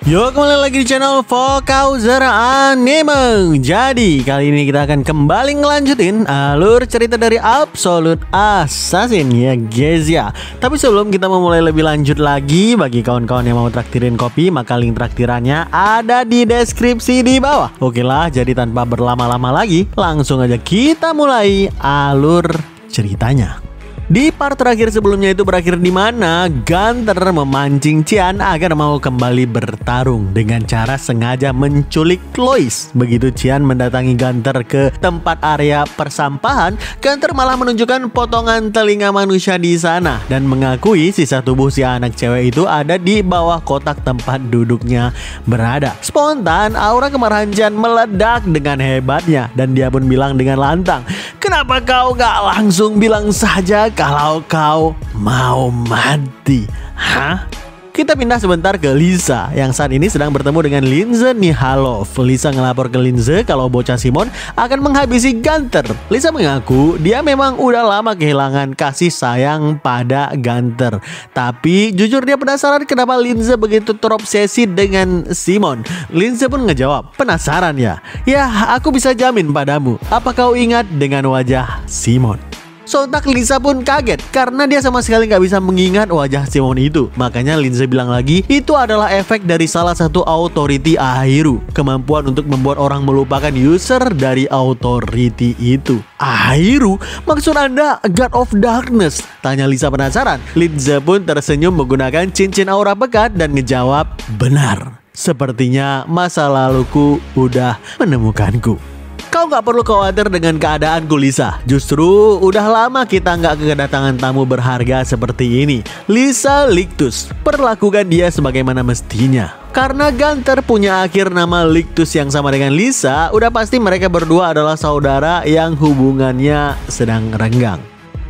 Yo, kembali lagi di channel Vokauser Anime. Jadi kali ini kita akan kembali ngelanjutin alur cerita dari Absolute Assassin ya guys ya. Tapi sebelum kita memulai lebih lanjut lagi, bagi kawan-kawan yang mau traktirin kopi, maka link traktirannya ada di deskripsi di bawah. Oke lah, jadi tanpa berlama-lama lagi, langsung aja kita mulai alur ceritanya. Di part terakhir sebelumnya itu berakhir di mana Gunter memancing Qian agar mau kembali bertarung dengan cara sengaja menculik Lois. Begitu Qian mendatangi Gunter ke tempat area persampahan, Gunter malah menunjukkan potongan telinga manusia di sana dan mengakui sisa tubuh si anak cewek itu ada di bawah kotak tempat duduknya berada. Spontan aura kemarahan Qian meledak dengan hebatnya dan dia pun bilang dengan lantang, "Kenapa kau gak langsung bilang saja kalau kau mau mati?" Hah? Kita pindah sebentar ke Lisa yang saat ini sedang bertemu dengan Linze Nihalov. Lisa ngelapor ke Linze kalau bocah Simon akan menghabisi Gunter. Lisa mengaku dia memang udah lama kehilangan kasih sayang pada Gunter. Tapi jujur dia penasaran kenapa Linze begitu terobsesi dengan Simon. Linze pun ngejawab, "Penasaran ya? Ya, aku bisa jamin padamu. Apa kau ingat dengan wajah Simon?" Sontak Lisa pun kaget karena dia sama sekali nggak bisa mengingat wajah Simon itu. Makanya Linze bilang lagi, itu adalah efek dari salah satu authority Ahiru. Kemampuan untuk membuat orang melupakan user dari authority itu. Ahiru? Maksud Anda God of Darkness? Tanya Lisa penasaran. Linze pun tersenyum menggunakan cincin aura pekat dan ngejawab, "Benar. Sepertinya masa laluku udah menemukanku." Kau gak perlu khawatir dengan keadaanku Lisa. Justru udah lama kita gak kedatangan tamu berharga seperti ini. Lisa Lictus, perlakukan dia sebagaimana mestinya. Karena Gunter punya akhir nama Lictus yang sama dengan Lisa, udah pasti mereka berdua adalah saudara yang hubungannya sedang renggang.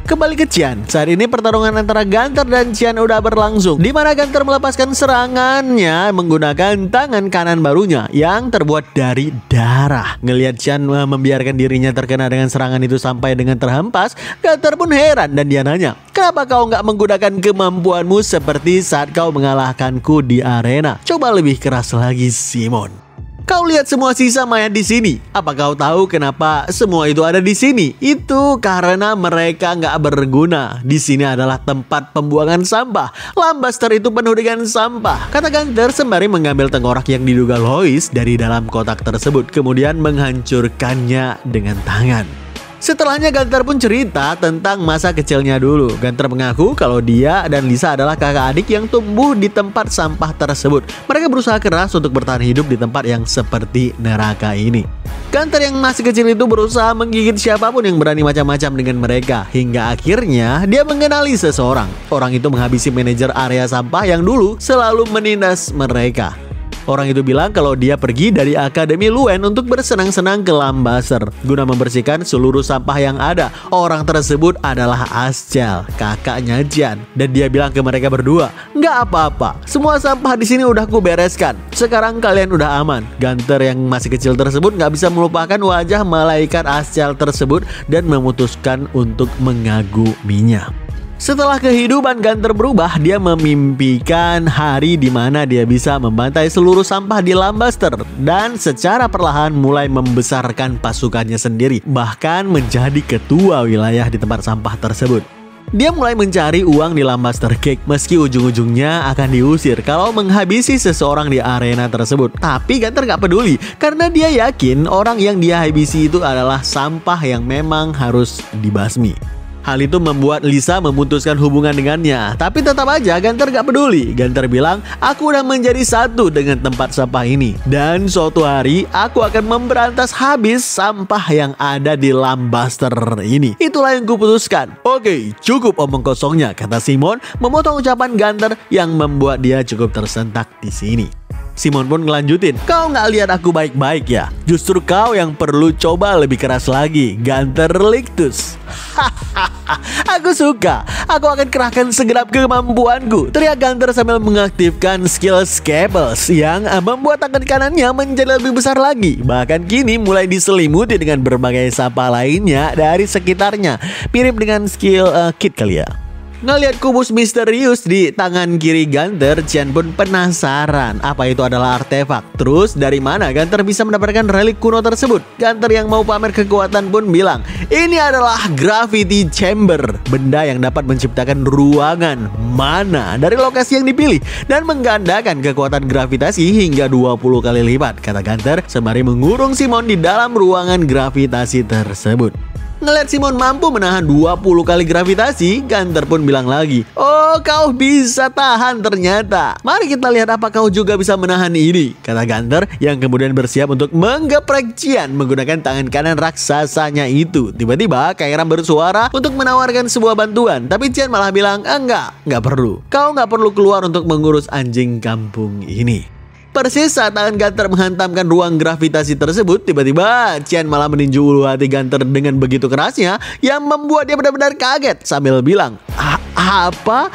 Kembali ke Qian. Saat ini pertarungan antara Gunter dan Qian udah berlangsung, di mana Gunter melepaskan serangannya menggunakan tangan kanan barunya yang terbuat dari darah. Ngelihat Qian membiarkan dirinya terkena dengan serangan itu sampai dengan terhempas, Gunter pun heran dan dia nanya, "Kenapa kau nggak menggunakan kemampuanmu seperti saat kau mengalahkanku di arena? Coba lebih keras lagi, Simon." Kau lihat semua sisa mayat di sini. Apa kau tahu kenapa semua itu ada di sini? Itu karena mereka nggak berguna. Di sini adalah tempat pembuangan sampah. Lambaster itu penuh dengan sampah, kata Gunter sembari mengambil tengkorak yang diduga Lois dari dalam kotak tersebut, kemudian menghancurkannya dengan tangan. Setelahnya Gunter pun cerita tentang masa kecilnya dulu. Gunter mengaku kalau dia dan Lisa adalah kakak adik yang tumbuh di tempat sampah tersebut. Mereka berusaha keras untuk bertahan hidup di tempat yang seperti neraka ini. Gunter yang masih kecil itu berusaha menggigit siapapun yang berani macam-macam dengan mereka. Hingga akhirnya dia mengenali seseorang. Orang itu menghabisi manajer area sampah yang dulu selalu menindas mereka. Orang itu bilang kalau dia pergi dari Akademi Luen untuk bersenang-senang ke Lambaster guna membersihkan seluruh sampah yang ada. Orang tersebut adalah Aschel, kakaknya Qian. Dan dia bilang ke mereka berdua, "Nggak apa-apa, semua sampah di sini udah ku bereskan. Sekarang kalian udah aman." Gunter yang masih kecil tersebut nggak bisa melupakan wajah malaikat Aschel tersebut dan memutuskan untuk mengaguminya. Setelah kehidupan Gunter berubah, dia memimpikan hari di mana dia bisa membantai seluruh sampah di Lambaster dan secara perlahan mulai membesarkan pasukannya sendiri, bahkan menjadi ketua wilayah di tempat sampah tersebut. Dia mulai mencari uang di Lambaster Cake meski ujung-ujungnya akan diusir kalau menghabisi seseorang di arena tersebut. Tapi Gunter gak peduli karena dia yakin orang yang dia habisi itu adalah sampah yang memang harus dibasmi. Hal itu membuat Lisa memutuskan hubungan dengannya. Tapi tetap aja Gunter gak peduli. Gunter bilang, "Aku udah menjadi satu dengan tempat sampah ini. Dan suatu hari aku akan memberantas habis sampah yang ada di Lambaster ini. Itulah yang kuputuskan." "Oke, cukup omong kosongnya," kata Simon, memotong ucapan Gunter yang membuat dia cukup tersentak di sini. Simon pun ngelanjutin, "Kau nggak lihat aku baik-baik ya? Justru kau yang perlu coba lebih keras lagi, Gunter Lictus." "Aku suka. Aku akan kerahkan segenap kemampuanku," teriak Gunter sambil mengaktifkan skill Scables yang membuat tangan kanannya menjadi lebih besar lagi. Bahkan kini mulai diselimuti dengan berbagai sampah lainnya dari sekitarnya. Mirip dengan skill Kit kali ya. Ngelihat kubus misterius di tangan kiri Gunter, Chen pun penasaran apa itu adalah artefak. Terus dari mana Gunter bisa mendapatkan relik kuno tersebut? Gunter yang mau pamer kekuatan pun bilang, ini adalah gravity chamber, benda yang dapat menciptakan ruangan mana dari lokasi yang dipilih dan menggandakan kekuatan gravitasi hingga 20 kali lipat, kata Gunter sembari mengurung Simon di dalam ruangan gravitasi tersebut. Ngeliat Simon mampu menahan 20 kali gravitasi, Gunter pun bilang lagi, oh kau bisa tahan ternyata. Mari kita lihat apa kau juga bisa menahan ini, kata Gunter yang kemudian bersiap untuk menggeprek Qian menggunakan tangan kanan raksasanya itu. Tiba-tiba Kairam bersuara untuk menawarkan sebuah bantuan, tapi Qian malah bilang, enggak perlu. Kau nggak perlu keluar untuk mengurus anjing kampung ini. Persis saat tangan Gunter menghantamkan ruang gravitasi tersebut, tiba-tiba Qian malah meninju ulu hati Gunter dengan begitu kerasnya yang membuat dia benar-benar kaget sambil bilang, apa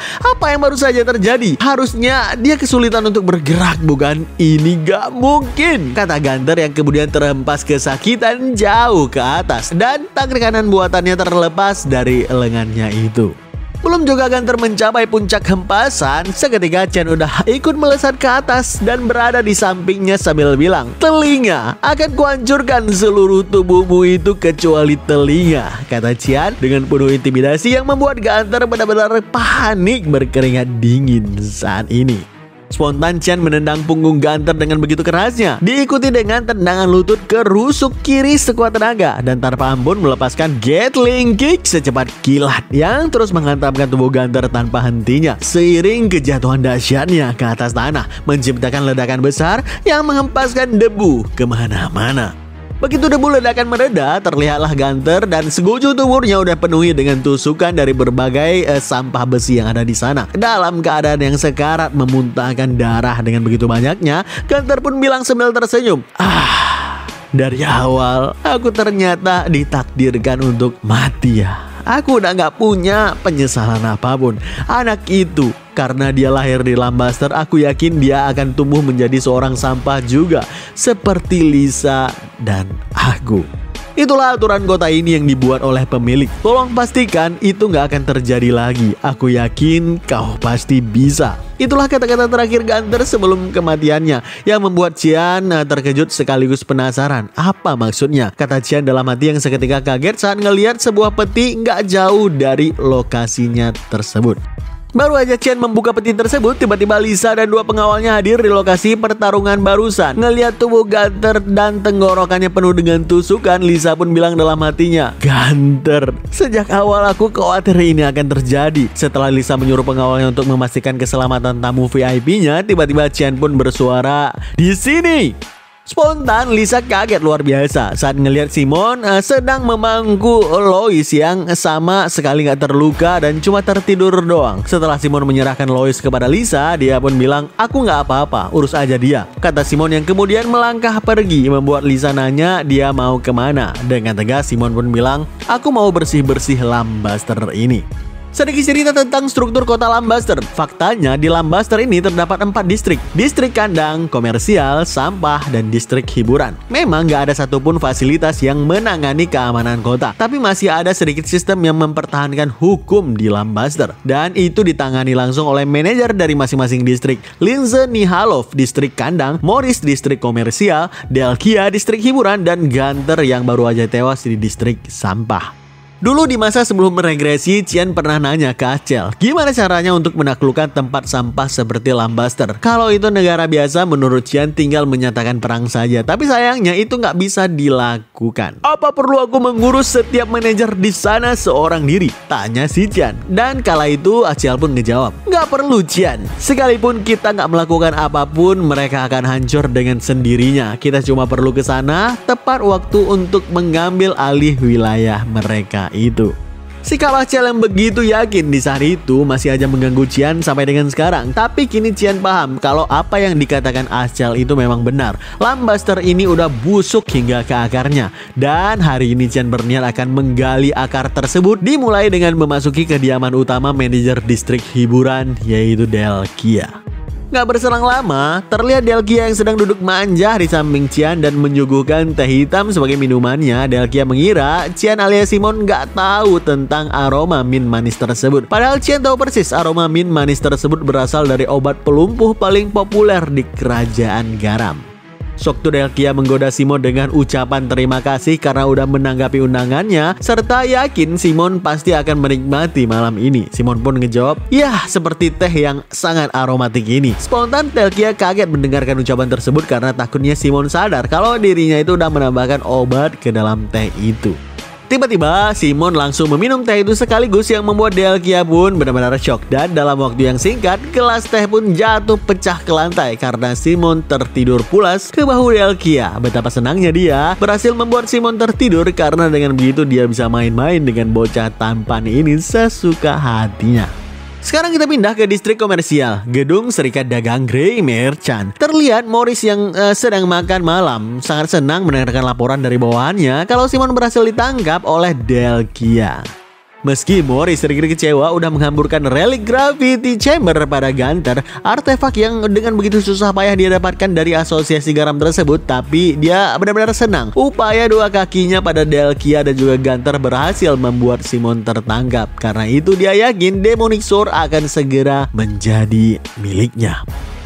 yang baru saja terjadi? Harusnya dia kesulitan untuk bergerak, bukan? Ini gak mungkin, kata Gunter yang kemudian terhempas kesakitan jauh ke atas dan tangan kanan buatannya terlepas dari lengannya itu. Belum juga Gunter mencapai puncak hempasan, seketika Qian udah ikut melesat ke atas dan berada di sampingnya sambil bilang, telinga, akan kuhancurkan seluruh tubuhmu itu kecuali telinga, kata Qian dengan penuh intimidasi yang membuat Gunter benar-benar panik berkeringat dingin saat ini. Spontan Qian menendang punggung Gunter dengan begitu kerasnya, diikuti dengan tendangan lutut ke rusuk kiri sekuat tenaga dan tanpa ampun melepaskan Gatling Kick secepat kilat yang terus menghantamkan tubuh Gunter tanpa hentinya seiring kejatuhan dahsyatnya ke atas tanah, menciptakan ledakan besar yang menghempaskan debu kemana-mana. Begitu debu ledakan mereda, terlihatlah Gunter dan segujur tubuhnya udah penuhi dengan tusukan dari berbagai sampah besi yang ada di sana. Dalam keadaan yang sekarat memuntahkan darah dengan begitu banyaknya, Gunter pun bilang sambil tersenyum, dari awal aku ternyata ditakdirkan untuk mati ya. Aku udah gak punya penyesalan apapun. Anak itu, karena dia lahir di Lambaster, aku yakin dia akan tumbuh menjadi seorang sampah juga, seperti Lisa dan aku. Itulah aturan kota ini yang dibuat oleh pemilik. Tolong pastikan itu gak akan terjadi lagi. Aku yakin kau pasti bisa. Itulah kata-kata terakhir Gunter sebelum kematiannya yang membuat Qian terkejut sekaligus penasaran. Apa maksudnya? Kata Qian dalam hati yang seketika kaget saat ngelihat sebuah peti gak jauh dari lokasinya tersebut. Baru aja Qian membuka peti tersebut, tiba-tiba Lisa dan dua pengawalnya hadir di lokasi pertarungan barusan. Ngelihat tubuh Gunter dan tenggorokannya penuh dengan tusukan, Lisa pun bilang dalam hatinya, Gunter, sejak awal aku khawatir ini akan terjadi. Setelah Lisa menyuruh pengawalnya untuk memastikan keselamatan tamu VIP-nya, tiba-tiba Qian pun bersuara, di sini. Spontan Lisa kaget luar biasa saat ngelihat Simon sedang memangku Lois yang sama sekali gak terluka dan cuma tertidur doang. Setelah Simon menyerahkan Lois kepada Lisa, dia pun bilang, aku gak apa-apa, urus aja dia, kata Simon yang kemudian melangkah pergi, membuat Lisa nanya dia mau kemana. Dengan tegas Simon pun bilang, aku mau bersih-bersih Lambaster ini. Sedikit cerita tentang struktur kota Lambaster. Faktanya di Lambaster ini terdapat 4 distrik. Distrik kandang, komersial, sampah, dan distrik hiburan. Memang gak ada satupun fasilitas yang menangani keamanan kota, tapi masih ada sedikit sistem yang mempertahankan hukum di Lambaster. Dan itu ditangani langsung oleh manajer dari masing-masing distrik. Linze Nihalov, distrik kandang, Morris, distrik komersial, Delkia, distrik hiburan, dan Gunter yang baru aja tewas di distrik sampah. Dulu di masa sebelum meregresi, Qian pernah nanya ke Acel, gimana caranya untuk menaklukkan tempat sampah seperti Lambaster. Kalau itu negara biasa, menurut Qian tinggal menyatakan perang saja. Tapi sayangnya itu nggak bisa dilakukan. Apa perlu aku mengurus setiap manajer di sana seorang diri? Tanya si Qian. Dan kala itu Acel pun ngejawab, nggak perlu Qian. Sekalipun kita nggak melakukan apapun, mereka akan hancur dengan sendirinya. Kita cuma perlu ke sana tepat waktu untuk mengambil alih wilayah mereka itu. Sikap Acel yang begitu yakin di saat itu masih aja mengganggu Qian sampai dengan sekarang. Tapi kini Qian paham kalau apa yang dikatakan Acel itu memang benar. Lambaster ini udah busuk hingga ke akarnya. Dan hari ini Qian berniat akan menggali akar tersebut, dimulai dengan memasuki kediaman utama manajer distrik hiburan, yaitu Delkia. Gak berselang lama, terlihat Delkia yang sedang duduk manja di samping Qian dan menyuguhkan teh hitam sebagai minumannya. Delkia mengira Qian alias Simon gak tahu tentang aroma mint manis tersebut. Padahal Qian tahu persis aroma mint manis tersebut berasal dari obat pelumpuh paling populer di kerajaan garam. Sewaktu Delkia menggoda Simon dengan ucapan terima kasih karena udah menanggapi undangannya, serta yakin Simon pasti akan menikmati malam ini. Simon pun ngejawab, "Yah, seperti teh yang sangat aromatik ini." Spontan Delkia kaget mendengarkan ucapan tersebut karena takutnya Simon sadar kalau dirinya itu udah menambahkan obat ke dalam teh itu. Tiba-tiba Simon langsung meminum teh itu sekaligus yang membuat Delkia pun benar-benar shock. Dan dalam waktu yang singkat, gelas teh pun jatuh pecah ke lantai karena Simon tertidur pulas ke bahu Delkia. Betapa senangnya dia berhasil membuat Simon tertidur karena dengan begitu dia bisa main-main dengan bocah tampan ini sesuka hatinya. Sekarang kita pindah ke distrik komersial, gedung Serikat Dagang Grey Merchant. Terlihat Morris yang sedang makan malam sangat senang mendengarkan laporan dari bawahannya kalau Simon berhasil ditangkap oleh Delkia. Meski Morris sedikit kecewa udah menghamburkan relik Gravity Chamber pada Gunther, artefak yang dengan begitu susah payah dia dapatkan dari asosiasi garam tersebut, tapi dia benar-benar senang. Upaya dua kakinya pada Delkia dan juga Gunther berhasil membuat Simon tertangkap. Karena itu dia yakin Demonic Sword akan segera menjadi miliknya.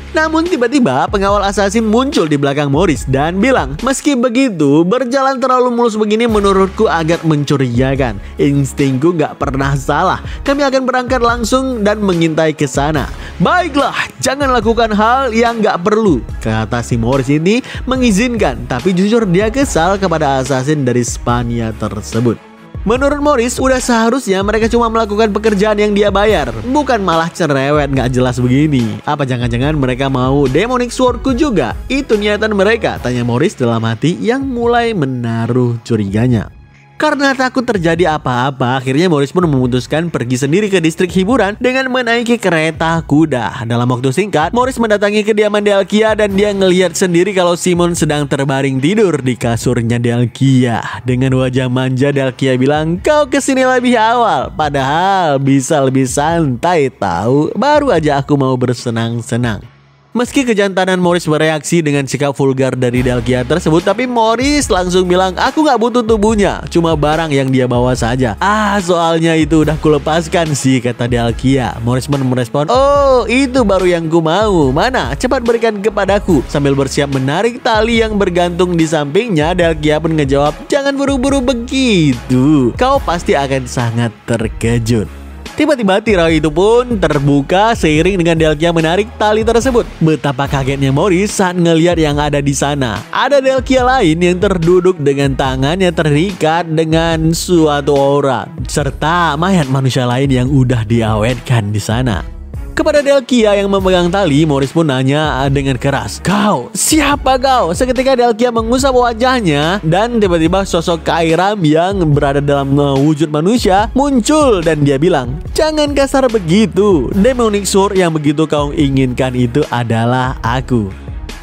Namun tiba-tiba pengawal assassin muncul di belakang Morris dan bilang, "Meski begitu, berjalan terlalu mulus begini menurutku agak mencurigakan. Instingku gak pernah salah. Kami akan berangkat langsung dan mengintai ke sana." "Baiklah, jangan lakukan hal yang gak perlu," kata si Morris ini mengizinkan. Tapi jujur dia kesal kepada assassin dari Spania tersebut. Menurut Morris, udah seharusnya mereka cuma melakukan pekerjaan yang dia bayar, bukan malah cerewet gak jelas begini. Apa jangan-jangan mereka mau Demonic Swordku juga? Itu niatan mereka, tanya Morris dalam hati yang mulai menaruh curiganya. Karena takut terjadi apa-apa, akhirnya Morris pun memutuskan pergi sendiri ke distrik hiburan dengan menaiki kereta kuda. Dalam waktu singkat, Morris mendatangi kediaman Delkia dan dia ngelihat sendiri kalau Simon sedang terbaring tidur di kasurnya Delkia. Dengan wajah manja, Delkia bilang, "Kau kesini lebih awal, padahal bisa lebih santai tahu. Baru aja aku mau bersenang-senang." Meski kejantanan Morris bereaksi dengan sikap vulgar dari Delkia tersebut, tapi Morris langsung bilang, "Aku gak butuh tubuhnya, cuma barang yang dia bawa saja." Soalnya itu udah kulepaskan sih," kata Delkia. Morris pun merespon, "Oh, itu baru yang ku mau. Mana? Cepat berikan kepadaku." Sambil bersiap menarik tali yang bergantung di sampingnya, Delkia pun ngejawab, "Jangan buru-buru begitu. Kau pasti akan sangat terkejut." Tiba-tiba tirai itu pun terbuka seiring dengan Delkia menarik tali tersebut. Betapa kagetnya Morris saat ngelihat yang ada di sana. Ada Delkia lain yang terduduk dengan tangannya terikat dengan suatu aura, serta mayat manusia lain yang udah diawetkan di sana. Kepada Delkia yang memegang tali, Morris pun nanya dengan keras, "Kau, siapa kau?" Seketika Delkia mengusap wajahnya dan tiba-tiba sosok Kairam yang berada dalam wujud manusia muncul dan dia bilang, "Jangan kasar begitu. Demonic Sword yang begitu kau inginkan itu adalah aku."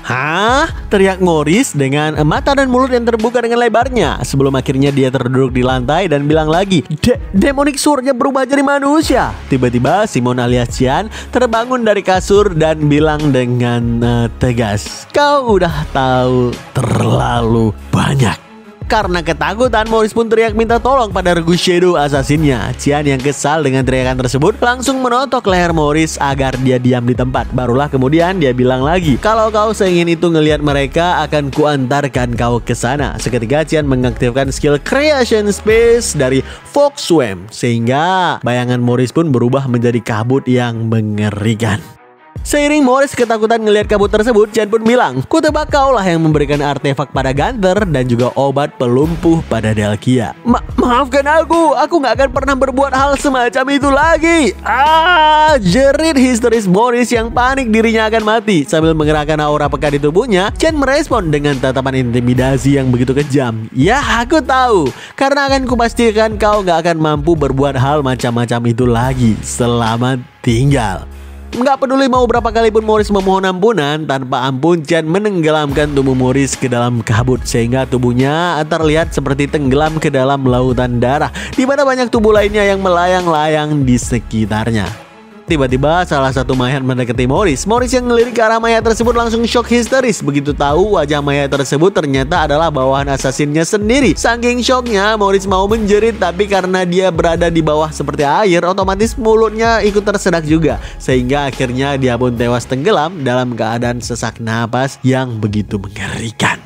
"Hah?" teriak Morris dengan mata dan mulut yang terbuka dengan lebarnya. Sebelum akhirnya dia terduduk di lantai dan bilang lagi, Demonic Sword-nya berubah jadi manusia." Tiba-tiba Simon alias Qian terbangun dari kasur dan bilang dengan tegas, "Kau udah tahu terlalu banyak." Karena ketakutan, Morris pun teriak minta tolong pada regu Shadow assassinnya. Qian yang kesal dengan teriakan tersebut langsung menotok leher Morris agar dia diam di tempat. Barulah kemudian dia bilang lagi, "Kalau kau seingin itu ngelihat mereka, akan kuantarkan kau ke sana." Seketika Qian mengaktifkan skill Creation Space dari Fox Swarm, sehingga bayangan Morris pun berubah menjadi kabut yang mengerikan. Seiring Morris ketakutan ngelihat kabut tersebut, Qian pun bilang, "Ku tebak kaulah yang memberikan artefak pada Gunther dan juga obat pelumpuh pada Delkia." Maafkan aku gak akan pernah berbuat hal semacam itu lagi." Jerit histeris Morris yang panik dirinya akan mati. Sambil mengerahkan aura pekat di tubuhnya, Qian merespon dengan tatapan intimidasi yang begitu kejam. "Ya, aku tahu, karena akan kupastikan kau gak akan mampu berbuat hal macam-macam itu lagi. Selamat tinggal." Nggak peduli mau berapa kali pun Morris memohon ampunan, tanpa ampun Qian menenggelamkan tubuh Morris ke dalam kabut sehingga tubuhnya terlihat seperti tenggelam ke dalam lautan darah, di mana banyak tubuh lainnya yang melayang-layang di sekitarnya. tiba-tiba salah satu mayat mendekati Morris. Morris yang ngelirik ke arah mayat tersebut langsung shock histeris. Begitu tahu wajah mayat tersebut ternyata adalah bawahan asasinnya sendiri. Saking shocknya, Morris mau menjerit, tapi karena dia berada di bawah seperti air, otomatis mulutnya ikut tersedak juga. Sehingga akhirnya dia pun tewas tenggelam dalam keadaan sesak napas yang begitu mengerikan.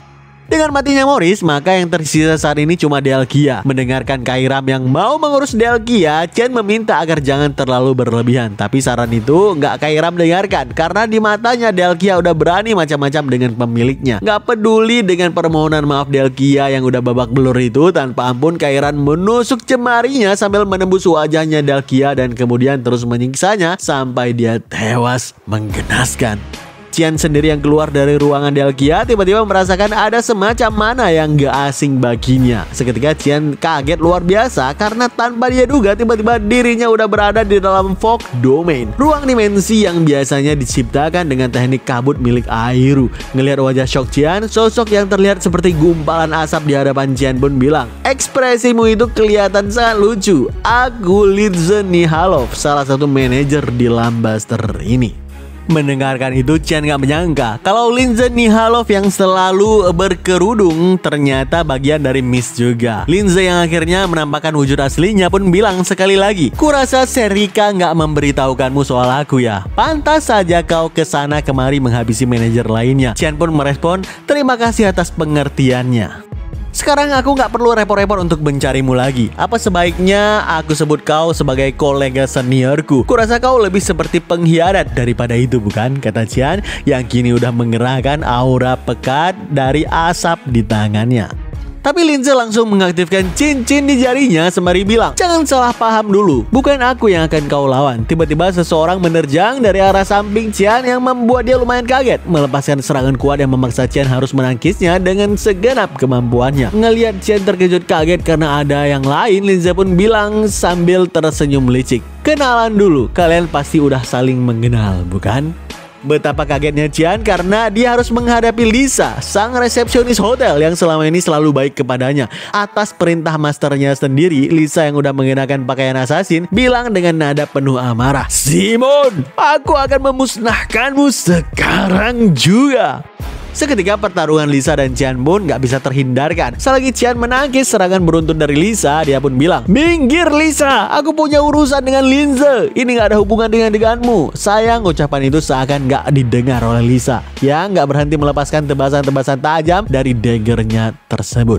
Dengan matinya Morris, maka yang tersisa saat ini cuma Delkia. Mendengarkan Kairam yang mau mengurus Delkia, Chen meminta agar jangan terlalu berlebihan. Tapi saran itu nggak Kairam dengarkan, karena di matanya Delkia udah berani macam-macam dengan pemiliknya. Nggak peduli dengan permohonan maaf Delkia yang udah babak belur itu, tanpa ampun Kairam menusuk jemarinya sambil menembus wajahnya Delkia dan kemudian terus menyiksanya sampai dia tewas menggenaskan. Qian sendiri yang keluar dari ruangan Delkia tiba-tiba merasakan ada semacam mana yang gak asing baginya. Seketika Qian kaget luar biasa karena tanpa dia duga tiba-tiba dirinya udah berada di dalam fog domain, ruang dimensi yang biasanya diciptakan dengan teknik kabut milik Airu. Ngelihat wajah shock Qian, sosok yang terlihat seperti gumpalan asap di hadapan Qian pun bilang, "Ekspresimu itu kelihatan sangat lucu. Aku Linze Nihalov, salah satu manajer di Lambaster ini." Mendengarkan itu, Qian gak menyangka kalau Linze Nihalov yang selalu berkerudung ternyata bagian dari Mist juga. Linze yang akhirnya menampakkan wujud aslinya pun bilang sekali lagi, "Kurasa Serika gak memberitahukanmu soal aku ya. Pantas saja kau kesana kemari menghabisi manajer lainnya." Qian pun merespon, "Terima kasih atas pengertiannya. Sekarang aku nggak perlu repot-repot untuk mencarimu lagi. Apa sebaiknya aku sebut kau sebagai kolega seniorku? Kurasa kau lebih seperti pengkhianat daripada itu, bukan?" kata Qian yang kini udah mengerahkan aura pekat dari asap di tangannya. Tapi Linze langsung mengaktifkan cincin di jarinya sembari bilang, "Jangan salah paham dulu, bukan aku yang akan kau lawan." Tiba-tiba seseorang menerjang dari arah samping Qian yang membuat dia lumayan kaget, melepaskan serangan kuat yang memaksa Qian harus menangkisnya dengan segenap kemampuannya. Ngelihat Qian terkejut kaget karena ada yang lain, Linze pun bilang sambil tersenyum licik, "Kenalan dulu, kalian pasti udah saling mengenal, bukan?" Betapa kagetnya Qian karena dia harus menghadapi Lisa, sang resepsionis hotel yang selama ini selalu baik kepadanya. Atas perintah masternya sendiri, Lisa yang udah mengenakan pakaian assassin bilang dengan nada penuh amarah, "Simon, aku akan memusnahkanmu sekarang juga." Seketika pertarungan Lisa dan Qian pun gak bisa terhindarkan. Selagi Qian menangkis serangan beruntun dari Lisa, dia pun bilang, "Minggir Lisa, aku punya urusan dengan Linze. Ini gak ada hubungan denganmu." Sayang ucapan itu seakan gak didengar oleh Lisa, yang gak berhenti melepaskan tebasan-tebasan tajam dari daggernya tersebut.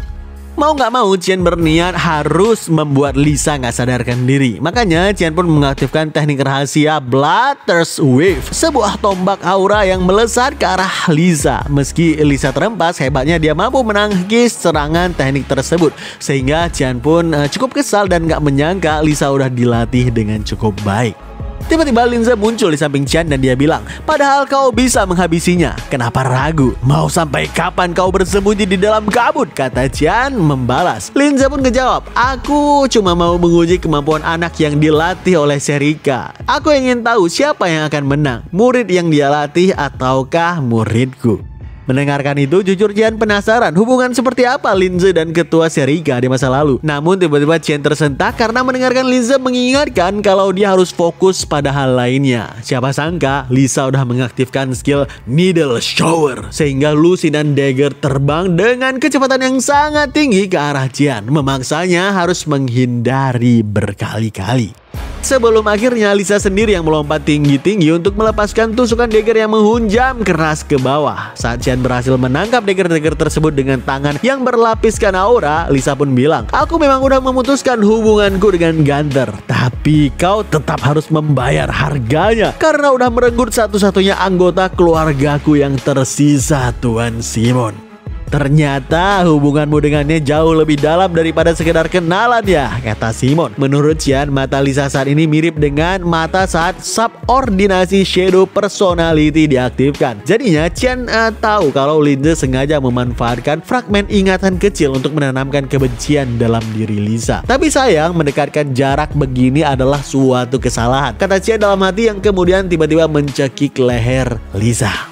Mau gak mau, Qian berniat harus membuat Lisa gak sadarkan diri. Makanya Qian pun mengaktifkan teknik rahasia Blotter's Wave, sebuah tombak aura yang melesat ke arah Lisa. Meski Lisa terempas, hebatnya dia mampu menangkis serangan teknik tersebut. Sehingga Qian pun cukup kesal dan gak menyangka Lisa udah dilatih dengan cukup baik. Tiba-tiba Linze muncul di samping Qian dan dia bilang, "Padahal kau bisa menghabisinya. Kenapa ragu? Mau sampai kapan kau bersembunyi di dalam kabut?" kata Qian membalas. Linze pun ngejawab, "Aku cuma mau menguji kemampuan anak yang dilatih oleh Serika. Aku ingin tahu siapa yang akan menang, murid yang dia latih ataukah muridku." Mendengarkan itu, jujur Qian penasaran hubungan seperti apa Linze dan ketua Serika di masa lalu. Namun tiba-tiba Qian tersentak karena mendengarkan Linze mengingatkan kalau dia harus fokus pada hal lainnya. Siapa sangka Lisa udah mengaktifkan skill Needle Shower, sehingga Lucy dan Dagger terbang dengan kecepatan yang sangat tinggi ke arah Qian, memaksanya harus menghindari berkali-kali. Sebelum akhirnya Lisa sendiri yang melompat tinggi-tinggi untuk melepaskan tusukan dagger yang menghunjam keras ke bawah. Saat Qian berhasil menangkap dagger-dagger tersebut dengan tangan yang berlapiskan aura, Lisa pun bilang, "Aku memang udah memutuskan hubunganku dengan Gunther, tapi kau tetap harus membayar harganya karena udah merenggut satu-satunya anggota keluargaku yang tersisa, Tuan Simon. Ternyata hubunganmu dengannya jauh lebih dalam daripada sekedar kenalan ya," kata Simon. Menurut Qian, mata Lisa saat ini mirip dengan mata saat subordinasi shadow personality diaktifkan. Jadinya Qian tahu kalau Linze sengaja memanfaatkan fragmen ingatan kecil untuk menanamkan kebencian dalam diri Lisa. Tapi sayang, mendekatkan jarak begini adalah suatu kesalahan, kata Qian dalam hati yang kemudian tiba-tiba mencekik leher Lisa.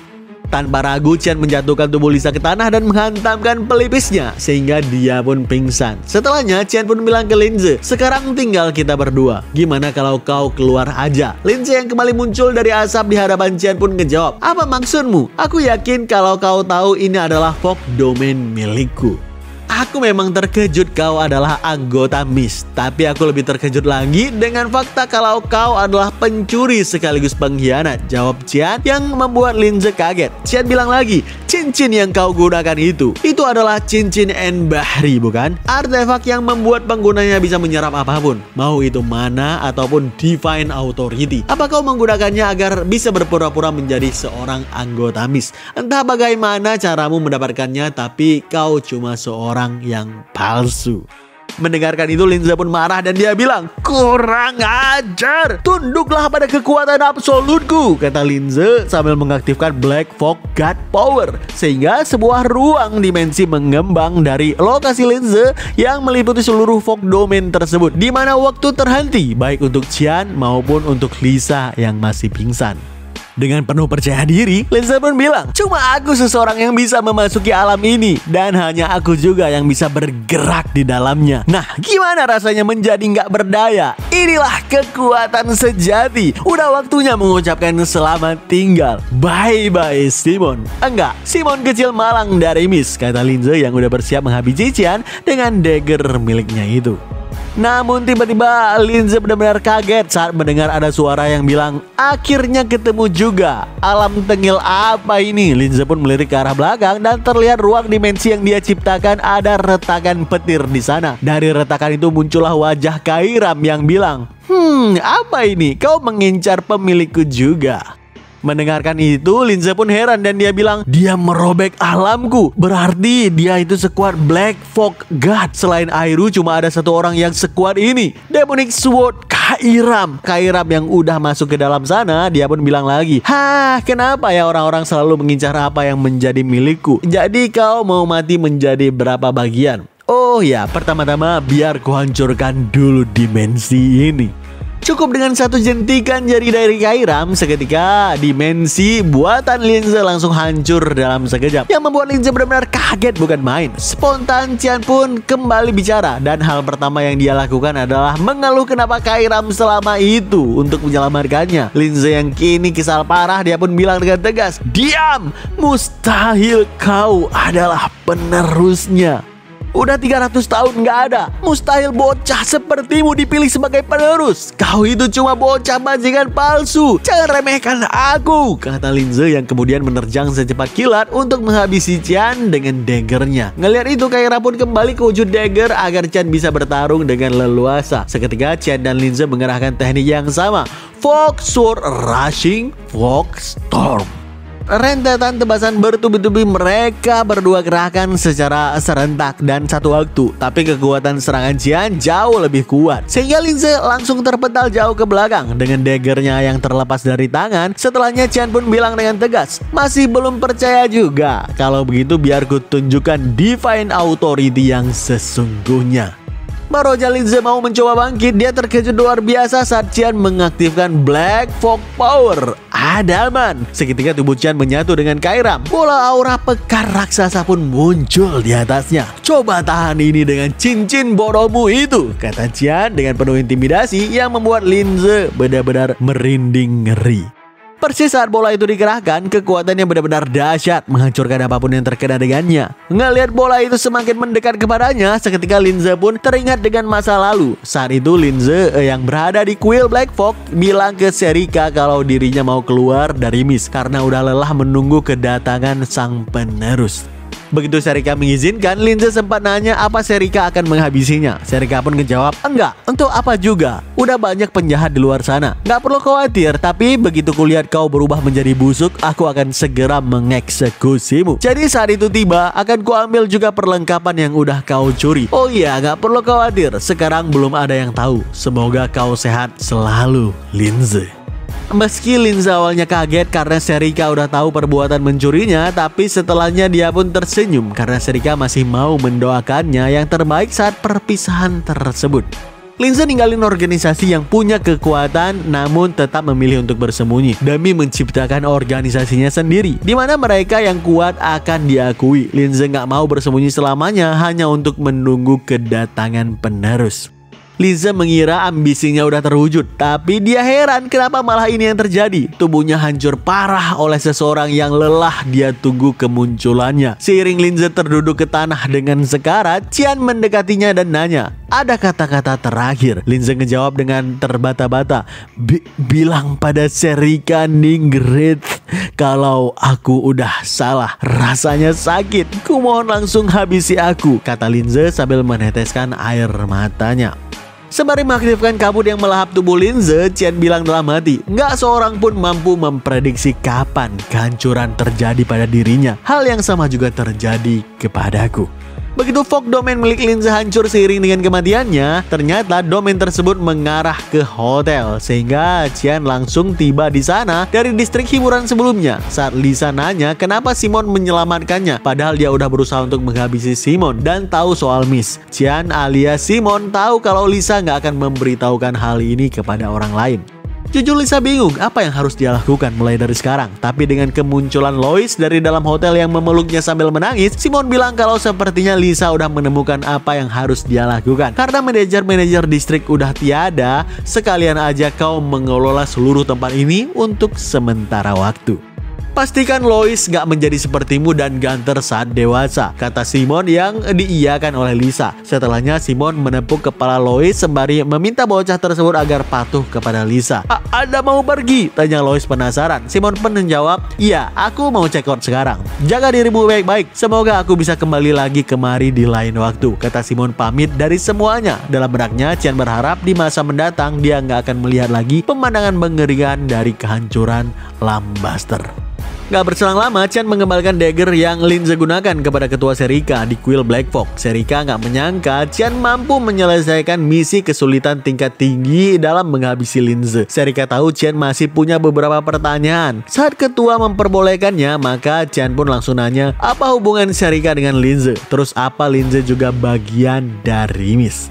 Tanpa ragu, Qian menjatuhkan tubuh Lisa ke tanah dan menghantamkan pelipisnya sehingga dia pun pingsan. Setelahnya, Qian pun bilang ke Linze, "Sekarang tinggal kita berdua. Gimana kalau kau keluar aja?" Linze yang kembali muncul dari asap di hadapan Qian pun ngejawab, "Apa maksudmu? Aku yakin kalau kau tahu ini adalah Fog Domain milikku." Aku memang terkejut kau adalah anggota MIST, tapi aku lebih terkejut lagi dengan fakta kalau kau adalah pencuri sekaligus pengkhianat, jawab Qian yang membuat Linze kaget. Qian bilang lagi, "Cincin yang kau gunakan itu adalah cincin Bahri, bukan? Artefak yang membuat penggunanya bisa menyerap apapun, mau itu mana ataupun Divine Authority. Apa kau menggunakannya agar bisa berpura-pura menjadi seorang anggota MIST? Entah bagaimana caramu mendapatkannya, tapi kau cuma seorang yang palsu." Mendengarkan itu, Linze pun marah dan dia bilang, "Kurang ajar, tunduklah pada kekuatan absolutku," kata Linze sambil mengaktifkan Black Fog God Power, sehingga sebuah ruang dimensi mengembang dari lokasi Linze yang meliputi seluruh Fog Domain tersebut, di mana waktu terhenti baik untuk Qian maupun untuk Lisa yang masih pingsan. Dengan penuh percaya diri, Linze pun bilang, "Cuma aku seseorang yang bisa memasuki alam ini, dan hanya aku juga yang bisa bergerak di dalamnya. Nah, gimana rasanya menjadi nggak berdaya? Inilah kekuatan sejati. Udah waktunya mengucapkan selamat tinggal. Bye-bye, Simon." "Enggak, Simon kecil malang dari MIST," kata Linze yang udah bersiap menghabisi Qian dengan dagger miliknya itu. Namun tiba-tiba Linze benar-benar kaget saat mendengar ada suara yang bilang, "Akhirnya ketemu juga. Alam tengil apa ini?" Linze pun melirik ke arah belakang dan terlihat ruang dimensi yang dia ciptakan ada retakan petir di sana. Dari retakan itu muncullah wajah Kairam yang bilang, "Apa ini? Kau mengincar pemilikku juga." Mendengarkan itu, Linze pun heran dan dia bilang, "Dia merobek alamku. Berarti dia itu sekuat Black Fog God. Selain Airu, cuma ada satu orang yang sekuat ini, Demonic Sword Kairam." Kairam yang udah masuk ke dalam sana, dia pun bilang lagi, "Kenapa ya orang-orang selalu mengincar apa yang menjadi milikku? Jadi kau mau mati menjadi berapa bagian? Oh ya, pertama-tama biar kuhancurkan dulu dimensi ini." Cukup dengan satu jentikan jari dari Kairam, seketika dimensi buatan Linze langsung hancur dalam sekejap, yang membuat Linze benar-benar kaget bukan main. Spontan Qian pun kembali bicara, dan hal pertama yang dia lakukan adalah mengeluh kenapa Kairam selama itu untuk menyelamatkannya. Linze yang kini kesal parah, dia pun bilang dengan tegas, "Diam! Mustahil kau adalah penerusnya. Udah 300 tahun nggak ada. Mustahil bocah sepertimu dipilih sebagai penerus. Kau itu cuma bocah bajingan palsu. Jangan remehkan aku," kata Linze yang kemudian menerjang secepat kilat untuk menghabisi Qian dengan daggernya. Ngelihat itu, Kairam pun kembali ke wujud dagger agar Qian bisa bertarung dengan leluasa. Seketika Qian dan Linze mengerahkan teknik yang sama, Fog Sword Rushing Fog Storm. Rentetan tebasan bertubi-tubi mereka berdua kerahkan secara serentak dan satu waktu. Tapi kekuatan serangan Qian jauh lebih kuat, sehingga Linze langsung terpental jauh ke belakang dengan daggernya yang terlepas dari tangan. Setelahnya Qian pun bilang dengan tegas, "Masih belum percaya juga? Kalau begitu biar ku tunjukkan Divine Authority yang sesungguhnya." Baru aja Linze mau mencoba bangkit, dia terkejut luar biasa saat Qian mengaktifkan Black Fog Power. Adaman. Seketika tubuh Qian menyatu dengan Kairam. Bola aura pekar raksasa pun muncul di atasnya. "Coba tahan ini dengan cincin bodohmu itu," kata Qian dengan penuh intimidasi yang membuat Linze benar-benar merinding ngeri. Persis saat bola itu dikerahkan, kekuatannya benar-benar dahsyat, menghancurkan apapun yang terkena dengannya. Ngelihat bola itu semakin mendekat kepadanya, seketika Linze pun teringat dengan masa lalu. Saat itu Linze yang berada di kuil Black Fog bilang ke Serika kalau dirinya mau keluar dari MIST karena udah lelah menunggu kedatangan sang penerus. Begitu Serika mengizinkan, Linze sempat nanya apa Serika akan menghabisinya. Serika pun ngejawab, "Enggak, untuk apa juga? Udah banyak penjahat di luar sana. Nggak perlu khawatir, tapi begitu kulihat kau berubah menjadi busuk, aku akan segera mengeksekusimu. Jadi saat itu tiba, akan kuambil juga perlengkapan yang udah kau curi. Oh iya, nggak perlu khawatir, sekarang belum ada yang tahu. Semoga kau sehat selalu, Linze." Meski Linze awalnya kaget karena Serika udah tahu perbuatan mencurinya, tapi setelahnya dia pun tersenyum karena Serika masih mau mendoakannya yang terbaik saat perpisahan tersebut. Linze ninggalin organisasi yang punya kekuatan namun tetap memilih untuk bersembunyi demi menciptakan organisasinya sendiri, di mana mereka yang kuat akan diakui. Linze nggak mau bersembunyi selamanya hanya untuk menunggu kedatangan penerus. Linze mengira ambisinya udah terwujud, tapi dia heran kenapa malah ini yang terjadi. Tubuhnya hancur parah oleh seseorang yang lelah dia tunggu kemunculannya. Seiring Linze terduduk ke tanah dengan sekarat, Qian mendekatinya dan nanya, ada kata-kata terakhir. Linze ngejawab dengan terbata-bata, bilang pada Serika Ningrid kalau aku udah salah. Rasanya sakit, kumohon langsung habisi aku, kata Linze sambil meneteskan air matanya. Sembari mengaktifkan kabut yang melahap tubuh Linze, Qian bilang dalam hati, nggak seorang pun mampu memprediksi kapan kehancuran terjadi pada dirinya. Hal yang sama juga terjadi kepadaku. Begitu fog domain milik Linze hancur seiring dengan kematiannya, ternyata domain tersebut mengarah ke hotel, sehingga Qian langsung tiba di sana dari distrik hiburan sebelumnya. Saat Lisa nanya kenapa Simon menyelamatkannya, padahal dia udah berusaha untuk menghabisi Simon dan tahu soal Miss, Qian alias Simon tahu kalau Lisa nggak akan memberitahukan hal ini kepada orang lain. Jujur Lisa bingung apa yang harus dia lakukan mulai dari sekarang. Tapi dengan kemunculan Lois dari dalam hotel yang memeluknya sambil menangis, Simon bilang kalau sepertinya Lisa udah menemukan apa yang harus dia lakukan. Karena manajer-manajer distrik udah tiada, sekalian aja kau mengelola seluruh tempat ini untuk sementara waktu. Pastikan Lois gak menjadi sepertimu dan ganter saat dewasa, kata Simon yang diiyakan oleh Lisa. Setelahnya Simon menepuk kepala Lois sembari meminta bocah tersebut agar patuh kepada Lisa. Ada mau pergi? Tanya Lois penasaran. Simon pun menjawab, iya, aku mau check out sekarang. Jaga dirimu baik-baik, semoga aku bisa kembali lagi kemari di lain waktu, kata Simon pamit dari semuanya. Dalam benaknya Qian berharap di masa mendatang dia gak akan melihat lagi pemandangan mengerikan dari kehancuran Lambaster. Gak berselang lama, Qian mengembalikan dagger yang Linze gunakan kepada ketua Serika di kuil Black Fog. Serika gak menyangka Qian mampu menyelesaikan misi kesulitan tingkat tinggi dalam menghabisi Linze. Serika tahu Qian masih punya beberapa pertanyaan. Saat ketua memperbolehkannya, maka Qian pun langsung nanya, apa hubungan Serika dengan Linze? Terus apa Linze juga bagian dari Miss?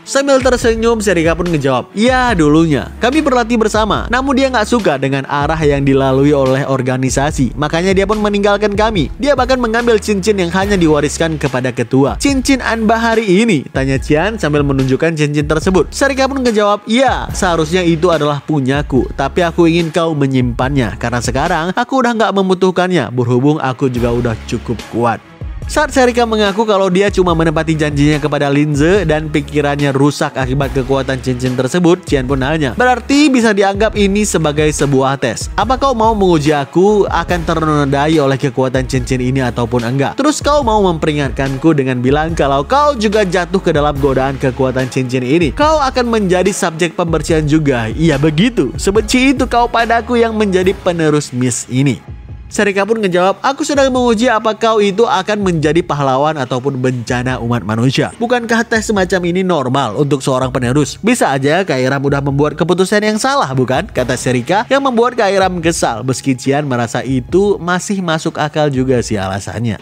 Sambil tersenyum, Serika pun ngejawab, ya dulunya kami berlatih bersama, namun dia nggak suka dengan arah yang dilalui oleh organisasi, makanya dia pun meninggalkan kami. Dia bahkan mengambil cincin yang hanya diwariskan kepada ketua. Cincin Anbahari ini? Tanya Qian sambil menunjukkan cincin tersebut. Serika pun ngejawab, ya seharusnya itu adalah punyaku, tapi aku ingin kau menyimpannya, karena sekarang aku udah nggak membutuhkannya, berhubung aku juga udah cukup kuat. Saat Serika mengaku kalau dia cuma menepati janjinya kepada Linze dan pikirannya rusak akibat kekuatan cincin tersebut, Qian pun nanya, berarti bisa dianggap ini sebagai sebuah tes. Apa kau mau menguji aku akan ternodai oleh kekuatan cincin ini ataupun enggak? Terus kau mau memperingatkanku dengan bilang kalau kau juga jatuh ke dalam godaan kekuatan cincin ini. Kau akan menjadi subjek pembersihan juga. Iya begitu, sebenci itu kau padaku yang menjadi penerus Miss ini. Serika pun ngejawab, aku sedang menguji apa kau itu akan menjadi pahlawan ataupun bencana umat manusia. Bukankah tes semacam ini normal untuk seorang penerus? Bisa aja Kairam udah membuat keputusan yang salah, bukan? Kata Serika yang membuat Kairam kesal. Meski Qian merasa itu masih masuk akal juga sih alasannya.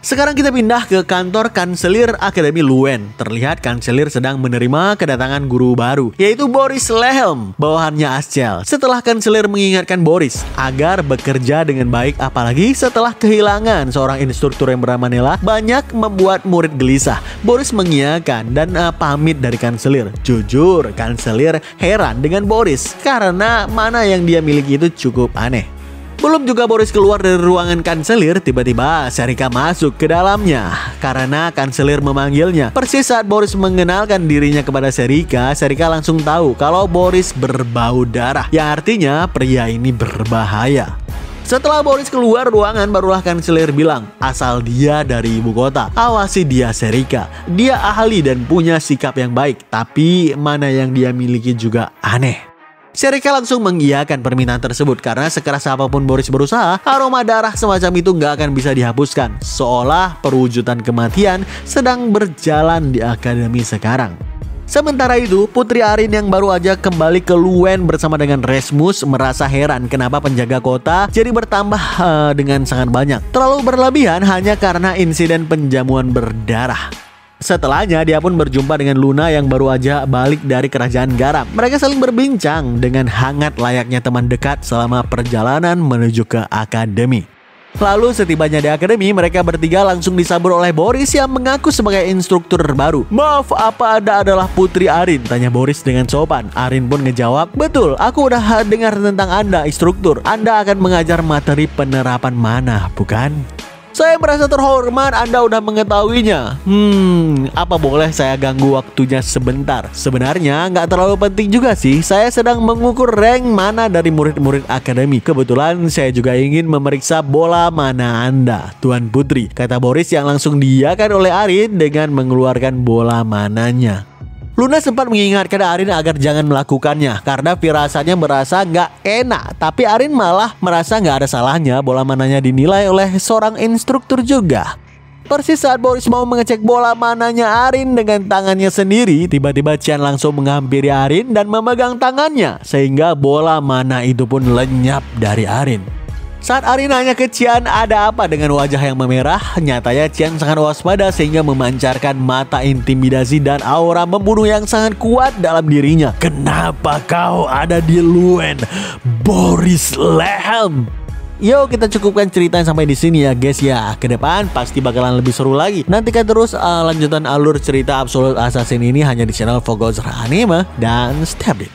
Sekarang kita pindah ke kantor Kanselir Akademi Luen. Terlihat Kanselir sedang menerima kedatangan guru baru, yaitu Boris Lehelm, bawahannya Ascel. Setelah Kanselir mengingatkan Boris agar bekerja dengan baik, apalagi setelah kehilangan seorang instruktur yang bernama Nela, banyak membuat murid gelisah. Boris mengiyakan dan pamit dari Kanselir. Jujur, Kanselir heran dengan Boris karena mana yang dia miliki itu cukup aneh. Belum juga Boris keluar dari ruangan Kanselir, tiba-tiba Serika masuk ke dalamnya. Karena Kanselir memanggilnya. Persis saat Boris mengenalkan dirinya kepada Serika, Serika langsung tahu kalau Boris berbau darah, yang artinya pria ini berbahaya. Setelah Boris keluar ruangan, barulah Kanselir bilang, asal dia dari ibu kota, awasi dia Serika. Dia ahli dan punya sikap yang baik, tapi mana yang dia miliki juga aneh. Serika langsung mengiyakan permintaan tersebut karena sekeras apapun Boris berusaha, aroma darah semacam itu nggak akan bisa dihapuskan. Seolah perwujudan kematian sedang berjalan di akademi sekarang. Sementara itu, Putri Arin yang baru aja kembali ke Luen bersama dengan Resmus merasa heran kenapa penjaga kota jadi bertambah dengan sangat banyak. Terlalu berlebihan hanya karena insiden penjamuan berdarah. Setelahnya dia pun berjumpa dengan Luna yang baru aja balik dari kerajaan garam. Mereka saling berbincang dengan hangat layaknya teman dekat selama perjalanan menuju ke akademi. Lalu setibanya di akademi, mereka bertiga langsung disambut oleh Boris yang mengaku sebagai instruktur baru. "Maaf, apa Anda adalah Putri Arin?" tanya Boris dengan sopan. Arin pun ngejawab, "Betul, aku udah dengar tentang Anda, instruktur. Anda akan mengajar materi penerapan mana, bukan?" "Saya merasa terhormat Anda udah mengetahuinya." Apa boleh saya ganggu waktunya sebentar?" "Sebenarnya nggak terlalu penting juga sih. Saya sedang mengukur rank mana dari murid-murid akademi. Kebetulan saya juga ingin memeriksa bola mana Anda, Tuan Putri," kata Boris yang langsung diiyakan oleh Arin dengan mengeluarkan bola mananya. Luna sempat mengingatkan Arin agar jangan melakukannya karena firasatnya merasa nggak enak. Tapi Arin malah merasa nggak ada salahnya bola mananya dinilai oleh seorang instruktur juga. Persis saat Boris mau mengecek bola mananya Arin dengan tangannya sendiri, tiba-tiba Cian langsung menghampiri Arin dan memegang tangannya sehingga bola mana itu pun lenyap dari Arin. Saat Arin nanya ke Cian ada apa dengan wajah yang memerah, nyatanya Cian sangat waspada sehingga memancarkan mata intimidasi dan aura membunuh yang sangat kuat dalam dirinya. "Kenapa kau ada di Luen, Boris Lehem?" Yo, kita cukupkan ceritanya sampai di sini ya guys ya. Ke depan pasti bakalan lebih seru lagi. Nantikan terus lanjutan alur cerita Absolute Assassin ini hanya di channel Forgozer Anime dan stay update.